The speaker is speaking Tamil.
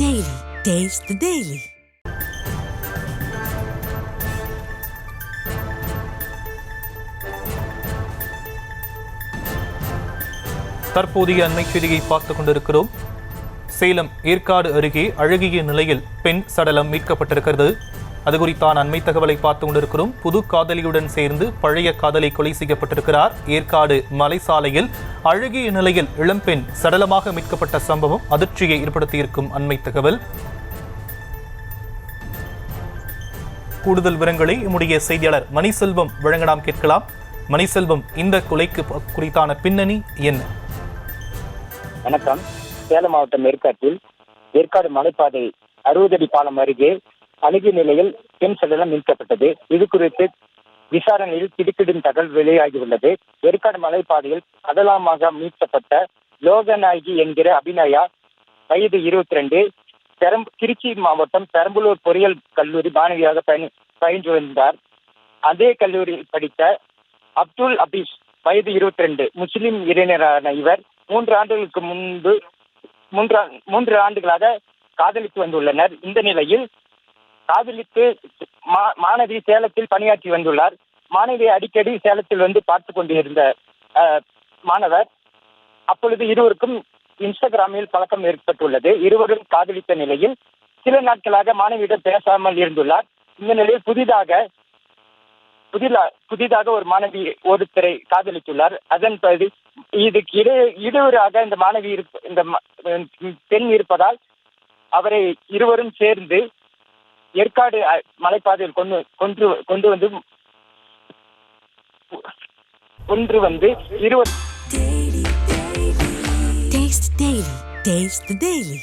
Daily. Taste the Daily. தற்போதைய அண்மை செய்தியை பார்த்துக் கொண்டிருக்கிறோம். சேலம் ஏற்காடு அருகே அழுகிய நிலையில் பெண் சடலம் மீட்கப்பட்டிருக்கிறது. அது குறித்தான அண்மை தகவலை பார்த்து கொண்டிருக்கிறோம். புது காதலியுடன் சேர்ந்து பழைய காதலி கொலை செய்யப்பட்டிருக்கிறார். ஏற்காடு மலைசாலையில் அழுகிய நிலையில் இளம்பெண் சடலமாக மீட்கப்பட்ட சம்பவம் அதிர்ச்சியை ஏற்படுத்தியிருக்கும் அண்மை தகவல். கூடுதல் விவரங்களை நம்முடைய செய்தியாளர் மணிசெல்வம் வழங்க நாம் கேட்கலாம். மணிசெல்வம், இந்த கொலைக்கு குறித்தான பின்னணி என்ன? வணக்கம். சேலம் மாவட்டம் ஏற்காடு மலைப்பாதை 60 அடி பாலம் அருகே அழுகிய நிலையில் பெண் சடலம் மீட்கப்பட்டது. இது குறித்து விசாரணையில் திடுக்கிடும் தகவல் வெளியாகியுள்ளது. ஏற்காடு மலைப்பாதையில் சடலமாக மீட்கப்பட்ட லோகநாயகி என்கிற அபிநயா, வயது 22, திருச்சி மாவட்டம் பெரம்பலூர் பொறியியல் கல்லூரி மாணவியாக பயின்று வந்தார். அதே கல்லூரியில் படித்த அப்துல் அபீஸ், வயது 22, முஸ்லிம் இளைஞரான இவர் 3 ஆண்டுகளுக்கு முன்பு 3 ஆண்டுகளாக காதலித்து வந்துள்ளனர். இந்த நிலையில் காதலித்து மாணவி சேலத்தில் பணியாற்றி வந்துள்ளார். மாணவியை அடிக்கடி சேலத்தில் வந்து பார்த்து கொண்டிருந்த மாணவர் அப்பொழுது இருவருக்கும் இன்ஸ்டாகிராமில் பழக்கம் ஏற்பட்டுள்ளது. இருவரும் காதலித்த நிலையில் சில நாட்களாக மாணவியிடம் பேசாமல் இருந்துள்ளார். இந்த நிலையில் புதிதாக ஒரு மாணவி ஒருத்தரை காதலித்துள்ளார். அதன்படி இதுக்கு இடையூறாக இந்த மாணவி இந்த பெண் இருப்பதால் அவரை இருவரும் சேர்ந்து ஏற்காடு மலைப்பாதையில் கொண்டு வந்து இருவர் Taste the Daily.